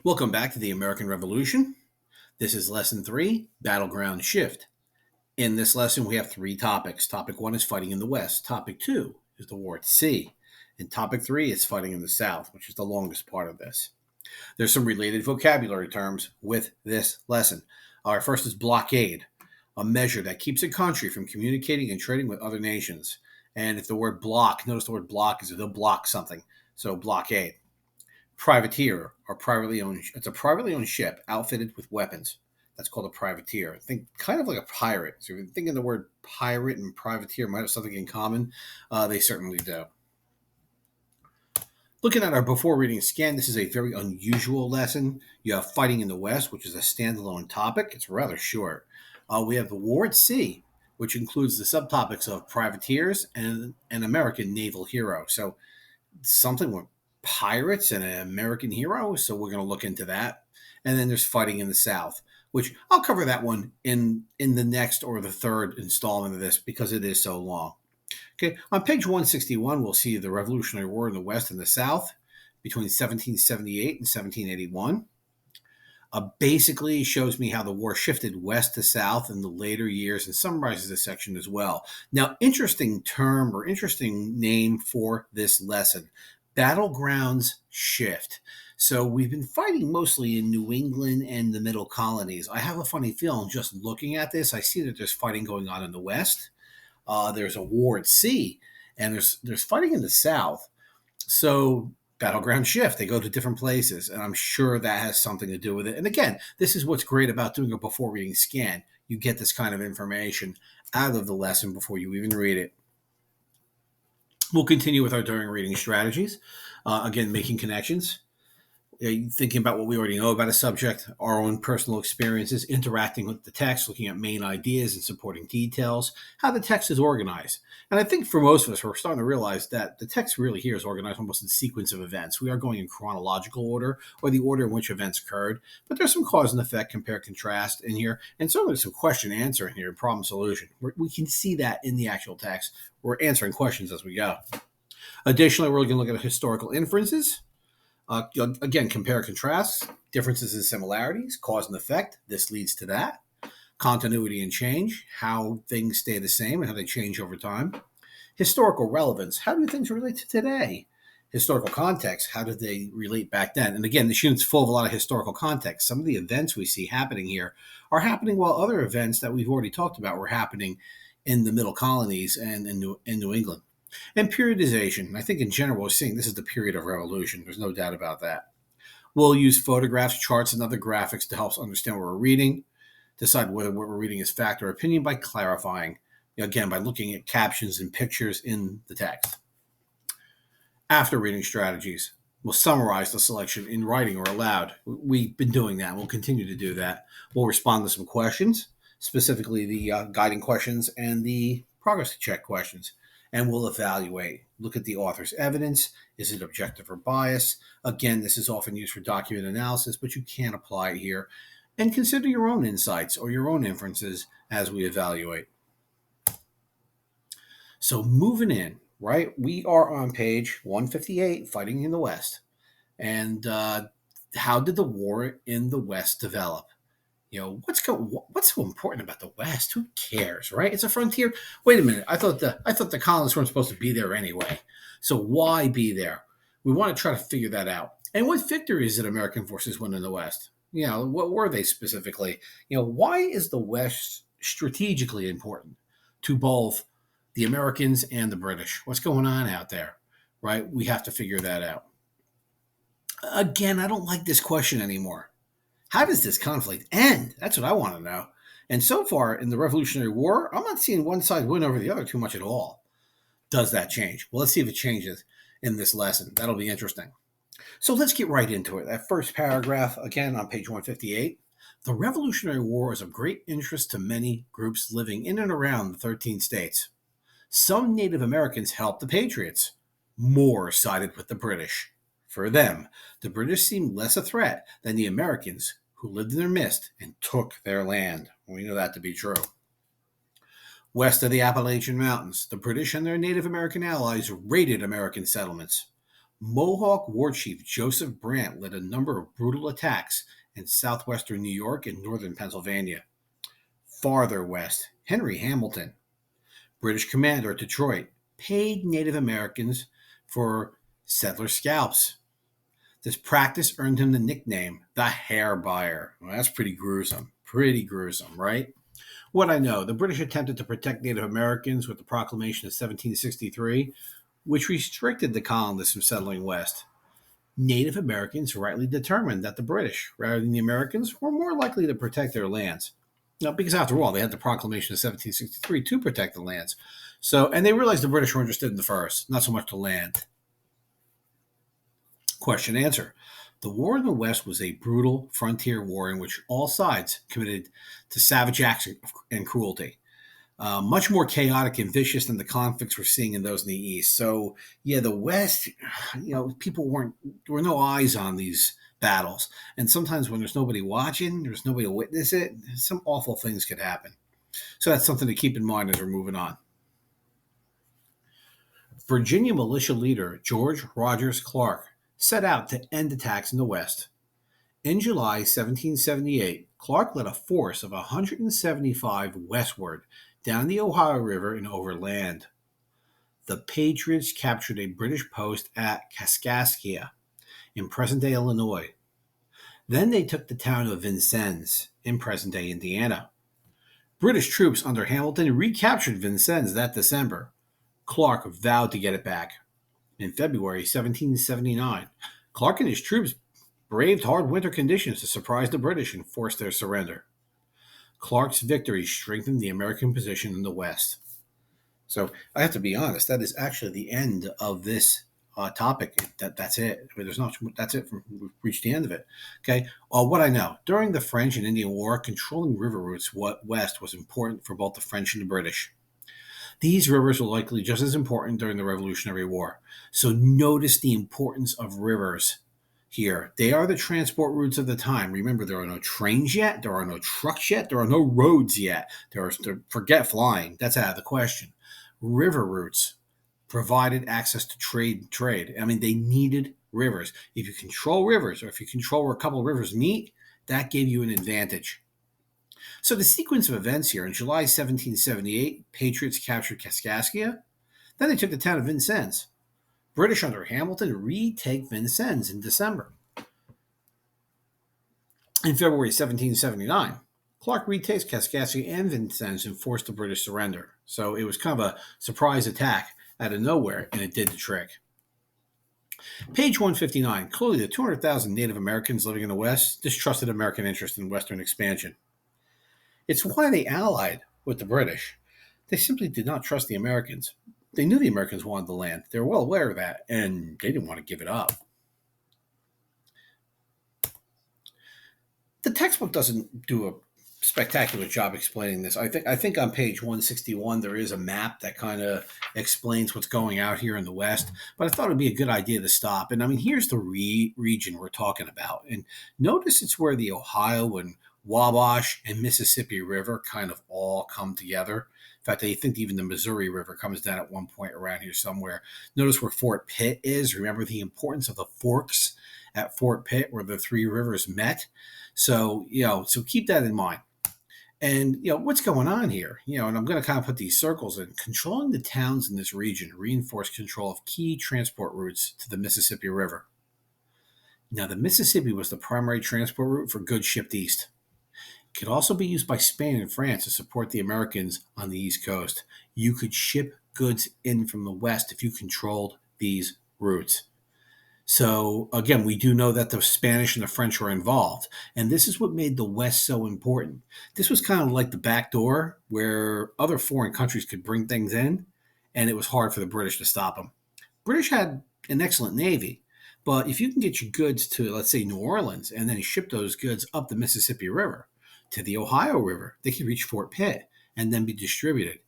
Welcome back to the American Revolution. This is Lesson 3, Battleground Shift. In this lesson, we have three topics. Topic 1 is fighting in the West. Topic 2 is the war at sea. And Topic 3 is fighting in the South, which is the longest part of this. There's some related vocabulary terms with this lesson. Our first is blockade, a measure that keeps a country from communicating and trading with other nations. And if the word block, notice the word block is they'll block something. So blockade. Privateer or privately owned. It's a privately owned ship outfitted with weapons. That's called a privateer. Think kind of like a pirate. So if you're thinking the word pirate and privateer might have something in common, they certainly do. Looking at our before reading scan, this is a very unusual lesson. You have fighting in the West, which is a standalone topic. It's rather short. We have the war at sea, which includes the subtopics of privateers and an American naval hero. So something with pirates and an American hero. So we're going to look into that. And then there's fighting in the South, which I'll cover that one in the next or the third installment of this because it is so long. Okay, on page 161, we'll see the Revolutionary War in the West and the South between 1778 and 1781. Basically shows me how the war shifted west to south in the later years and summarizes this section as well. Now, interesting term or interesting name for this lesson, Battlegrounds Shift. So we've been fighting mostly in New England and the middle colonies. I have a funny feeling just looking at this, I see that there's fighting going on in the West. There's a war at sea, and there's fighting in the South. So battleground shift. They go to different places, and I'm sure that has something to do with it. And again, this is what's great about doing a before reading scan. You get this kind of information out of the lesson before you even read it. We'll continue with our during reading strategies. Again, making connections, thinking about what we already know about a subject, our own personal experiences, interacting with the text, looking at main ideas and supporting details, how the text is organized. And I think for most of us, we're starting to realize that the text really here is organized almost in sequence of events. We are going in chronological order or the order in which events occurred, but there's some cause and effect, compare, contrast in here, and certainly some question answer in here, problem solution. We can see that in the actual text. We're answering questions as we go. Additionally, we're going to look at historical inferences. Again, compare contrasts, differences and similarities, cause and effect. This leads to that. Continuity and change, how things stay the same and how they change over time. Historical relevance, how do things relate to today? Historical context, how did they relate back then? And again, the unit's full of a lot of historical context. Some of the events we see happening here are happening while other events that we've already talked about were happening in the middle colonies and in New England. And periodization. I think in general, we're seeing this is the period of revolution. There's no doubt about that. We'll use photographs, charts, and other graphics to help us understand what we're reading, decide whether what we're reading is fact or opinion by clarifying, again, by looking at captions and pictures in the text. After reading strategies, we'll summarize the selection in writing or aloud. We've been doing that. We'll continue to do that. We'll respond to some questions, specifically the guiding questions and the progress check questions. And we'll evaluate, look at the author's evidence. Is it objective or bias? Again, this is often used for document analysis, but you can apply it here. And consider your own insights or your own inferences as we evaluate. So moving in, right? We are on page 158, Fighting in the West. And how did the war in the West develop? What's so important about the West? Who cares, right? It's a frontier. Wait a minute. I thought the colonists weren't supposed to be there anyway. So why be there? We want to try to figure that out. And what victories did American forces win in the West? What were they specifically? Why is the West strategically important to both the Americans and the British? What's going on out there, right? We have to figure that out. Again, I don't like this question anymore. How does this conflict end? That's what I want to know. And so far in the Revolutionary War, I'm not seeing one side win over the other too much at all. Does that change? Well, let's see if it changes in this lesson. That'll be interesting. So let's get right into it. That first paragraph, again, on page 158. The Revolutionary War is of great interest to many groups living in and around the 13 states. Some Native Americans helped the Patriots. More sided with the British. For them, the British seemed less a threat than the Americans who lived in their midst and took their land. We know that to be true. West of the Appalachian Mountains, the British and their Native American allies raided American settlements. Mohawk War Chief Joseph Brant led a number of brutal attacks in southwestern New York and northern Pennsylvania. Farther west, Henry Hamilton, British commander at Detroit, paid Native Americans for settler scalps. This practice earned him the nickname the Hair Buyer. Well, that's pretty gruesome. Pretty gruesome, right? What I know, the British attempted to protect Native Americans with the Proclamation of 1763, which restricted the colonists from settling west. Native Americans rightly determined that the British, rather than the Americans, were more likely to protect their lands. Now, because after all, they had the Proclamation of 1763 to protect the lands. And they realized the British were interested in the furs, not so much the land. Question answer. The war in the West was a brutal frontier war in which all sides committed to savage acts and cruelty. Much more chaotic and vicious than the conflicts we're seeing in those in the East. So, yeah, the West, there were no eyes on these battles. And sometimes when there's nobody watching, there's nobody to witness it, some awful things could happen. So that's something to keep in mind as we're moving on. Virginia militia leader George Rogers Clark set out to end attacks in the West. In July 1778, Clark led a force of 175 westward down the Ohio River and overland. The Patriots captured a British post at Kaskaskia in present-day Illinois. Then they took the town of Vincennes in present-day Indiana. British troops under Hamilton recaptured Vincennes that December. Clark vowed to get it back. In February 1779, Clark and his troops braved hard winter conditions to surprise the British and force their surrender. Clark's victory strengthened the American position in the West. So I have to be honest, that is actually the end of this topic. That's it. I mean, there's not. That's it. We've reached the end of it. Okay. What I know, during the French and Indian War, controlling river routes west was important for both the French and the British. These rivers were likely just as important during the Revolutionary War. So notice the importance of rivers here. They are the transport routes of the time. Remember, there are no trains yet. There are no trucks yet. There are no roads yet. Forget flying. That's out of the question. River routes provided access to trade. I mean, they needed rivers. If you control rivers, or if you control where a couple of rivers meet, that gave you an advantage. So the sequence of events here, in July 1778, Patriots captured Kaskaskia. Then they took the town of Vincennes. British under Hamilton retake Vincennes in December. In February 1779, Clark retakes Kaskaskia and Vincennes and forced the British surrender. So it was kind of a surprise attack out of nowhere, and it did the trick. Page 159. Clearly, the 200,000 Native Americans living in the West distrusted American interest in Western expansion. It's why they allied with the British. They simply did not trust the Americans. They knew the Americans wanted the land. They were well aware of that, and they didn't want to give it up. The textbook doesn't do a spectacular job explaining this. I think on page 161 there is a map that kind of explains what's going out here in the West, but I thought it'd be a good idea to stop. And I mean, here's the region we're talking about. And notice it's where the Ohio and Wabash and Mississippi River kind of all come together. In fact, I think even the Missouri River comes down at one point around here somewhere. Notice where Fort Pitt is. Remember the importance of the forks at Fort Pitt where the three rivers met. So keep that in mind. And, what's going on here? And I'm going to kind of put these circles in. Controlling the towns in this region reinforced control of key transport routes to the Mississippi River. Now, the Mississippi was the primary transport route for goods shipped east. It could also be used by Spain and France to support the Americans on the East Coast. You could ship goods in from the West if you controlled these routes. So, again, we do know that the Spanish and the French were involved, and this is what made the West so important. This was kind of like the back door where other foreign countries could bring things in, and it was hard for the British to stop them. British had an excellent navy, but if you can get your goods to, let's say, New Orleans, and then ship those goods up the Mississippi River to the Ohio River, they could reach Fort Pitt and then be distributed.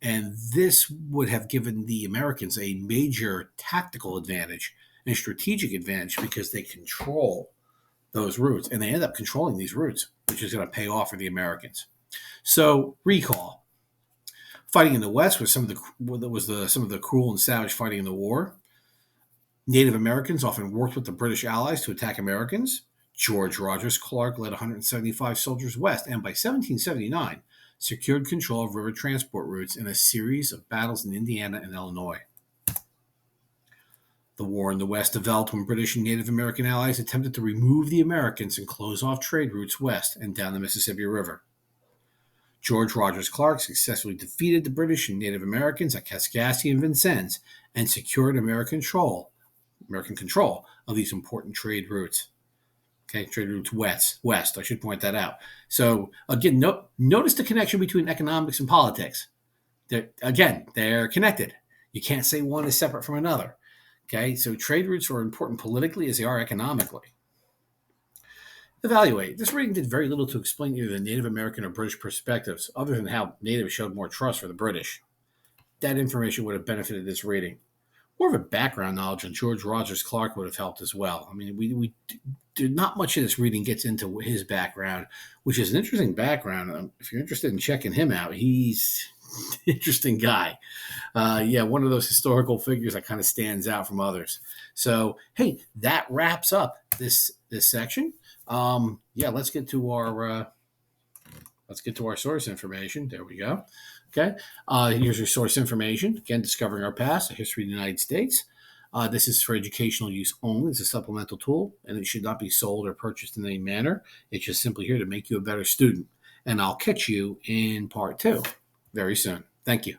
And this would have given the Americans a major tactical advantage and strategic advantage because they control those routes, and they end up controlling these routes, which is going to pay off for the Americans. So, recall: fighting in the West was some of the cruel and savage fighting in the war. Native Americans often worked with the British allies to attack Americans. George Rogers Clark led 175 soldiers west and by 1779 secured control of river transport routes in a series of battles in Indiana and Illinois. The war in the West developed when British and Native American allies attempted to remove the Americans and close off trade routes west and down the Mississippi River. George Rogers Clark successfully defeated the British and Native Americans at Kaskaskia and Vincennes and secured American control of these important trade routes. Okay, trade routes west. I should point that out. So again, notice the connection between economics and politics. They're connected. You can't say one is separate from another. Okay, so trade routes are important politically as they are economically. Evaluate. This reading did very little to explain either the Native American or British perspectives, other than how natives showed more trust for the British. That information would have benefited this reading. More of a background knowledge on George Rogers Clark would have helped as well. I mean, we did not much of this reading gets into his background, which is an interesting background. If you're interested in checking him out, he's an interesting guy. One of those historical figures that kind of stands out from others. So, hey, that wraps up this section. Let's get to our source information. There we go. Okay. Here's your source information. Again, Discovering Our Past, A History of the United States. This is for educational use only. It's a supplemental tool, and it should not be sold or purchased in any manner. It's just simply here to make you a better student. And I'll catch you in part 2 very soon. Thank you.